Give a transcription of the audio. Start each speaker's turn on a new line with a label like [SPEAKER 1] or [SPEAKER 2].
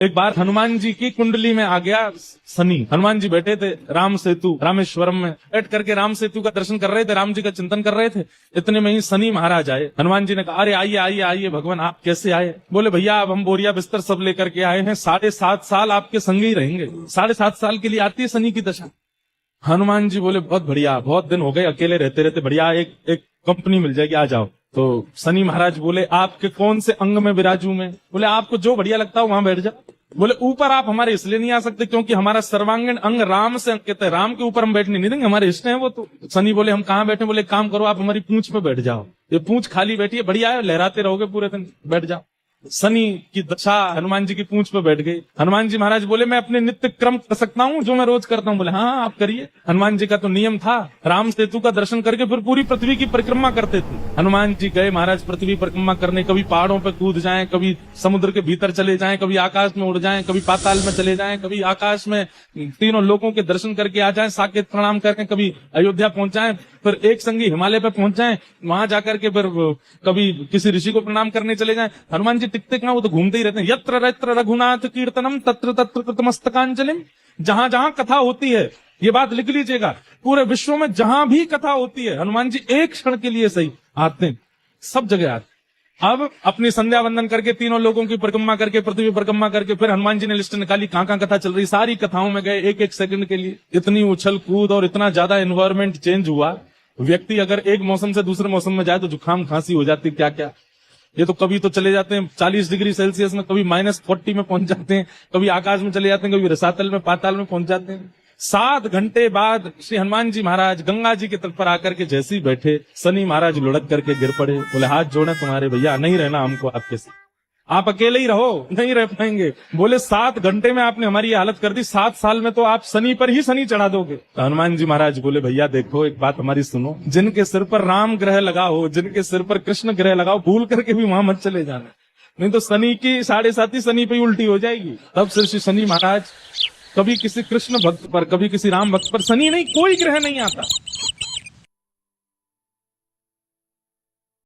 [SPEAKER 1] एक बार हनुमान जी की कुंडली में आ गया शनि। हनुमान जी बैठे थे राम सेतु रामेश्वरम में बैठ करके राम सेतु का दर्शन कर रहे थे, राम जी का चिंतन कर रहे थे। इतने में ही शनि महाराज आए। हनुमान जी ने कहा, अरे आइए आइए आइए भगवान, आप कैसे आए? बोले भैया अब हम बोरिया बिस्तर सब लेकर के आए हैं, 7.5 साल आपके संग ही रहेंगे। 7.5 साल के लिए आती है शनि की दशा। हनुमान जी बोले बहुत बढ़िया, बहुत दिन हो गए अकेले रहते रहते, बढ़िया एक कंपनी मिल जाएगी, आ जाओ। तो शनि महाराज बोले आपके कौन से अंग में विराजू मैं? बोले आपको जो बढ़िया लगता हो वहां बैठ जाओ। बोले ऊपर आप हमारे इसलिए नहीं आ सकते क्योंकि हमारा सर्वांगीण अंग राम से अंकित है, राम के ऊपर हम बैठने नहीं देंगे, हमारे इष्ट हैं वो। तो शनि बोले हम कहाँ बैठे? बोले काम करो आप हमारी पूंछ पे बैठ जाओ, ये पूंछ खाली बैठी है, बढ़िया है, लहराते रहोगे पूरे दिन, बैठ जाओ। शनि की दशा हनुमान जी की पूंछ पे बैठ गई। हनुमान जी महाराज बोले मैं अपने नित्य क्रम कर सकता हूँ जो मैं रोज करता हूँ? बोले हाँ आप करिए। हनुमान जी का तो नियम था, राम सेतु का दर्शन करके फिर पूरी पृथ्वी की परिक्रमा करते थे। हनुमान जी गए महाराज पृथ्वी परिक्रमा करने, कभी पहाड़ों पे कूद जाएं, कभी समुद्र के भीतर चले जाएं, कभी आकाश में उड़ जाएं, कभी पाताल में चले जाएं, कभी आकाश में तीनों लोगों के दर्शन करके आ जाएं, साकेत प्रणाम करके, कभी अयोध्या पहुंच जाएं, फिर एक संगी हिमालय पे पहुंच जाएं, वहां जाकर के फिर कभी किसी ऋषि को प्रणाम करने चले जाएं। हनुमान जी टिकते कहां, वो तो घूमते ही रहते हैं। यत्र यत्र रघुनाथ कीर्तनम तत्र तत्र कृतमस्तकांजलिम। जहां जहां कथा होती है, ये बात लिख लीजिएगा, पूरे विश्व में जहां भी कथा होती है हनुमान जी एक क्षण के लिए सही आते हैं, सब जगह आते। अब अपनी संध्या वंदन करके तीनों लोगों की परिक्रमा करके पृथ्वी परिक्रमा करके फिर हनुमान जी ने लिस्ट निकाली कहां कहां कथा चल रही, सारी कथाओं में गए एक एक सेकंड के लिए। इतनी उछल कूद और इतना ज्यादा एनवायरमेंट चेंज हुआ, व्यक्ति अगर एक मौसम से दूसरे मौसम में जाए तो जुकाम खांसी हो जाती, क्या क्या। ये तो कभी तो चले जाते हैं 40 डिग्री सेल्सियस में, कभी -40 में पहुंच जाते हैं, कभी आकाश में चले जाते हैं, कभी रसातल में पाताल में पहुंच जाते हैं। 7 घंटे बाद श्री हनुमान जी महाराज गंगा जी के तट पर आकर के जैसे ही बैठे, शनि महाराज लुढ़क करके गिर पड़े। बोले हाथ जोड़े तुम्हारे भैया, नहीं रहना हमको आपके साथ, आप अकेले ही रहो, नहीं रह पाएंगे। बोले 7 घंटे में आपने हमारी हालत कर दी, 7 साल में तो आप शनि पर ही शनि चढ़ा दोगे। तो हनुमान जी महाराज बोले भैया देखो एक बात हमारी सुनो, जिनके सिर पर राम ग्रह लगा हो, जिनके सिर पर कृष्ण ग्रह लगा हो, भूल करके भी वहां मत चले जाना, नहीं तो शनि की 7.5 शनि पे ही उल्टी हो जाएगी। तब से श्री शनि महाराज कभी किसी कृष्ण भक्त पर, कभी किसी राम भक्त पर, शनि नहीं कोई ग्रह नहीं आता।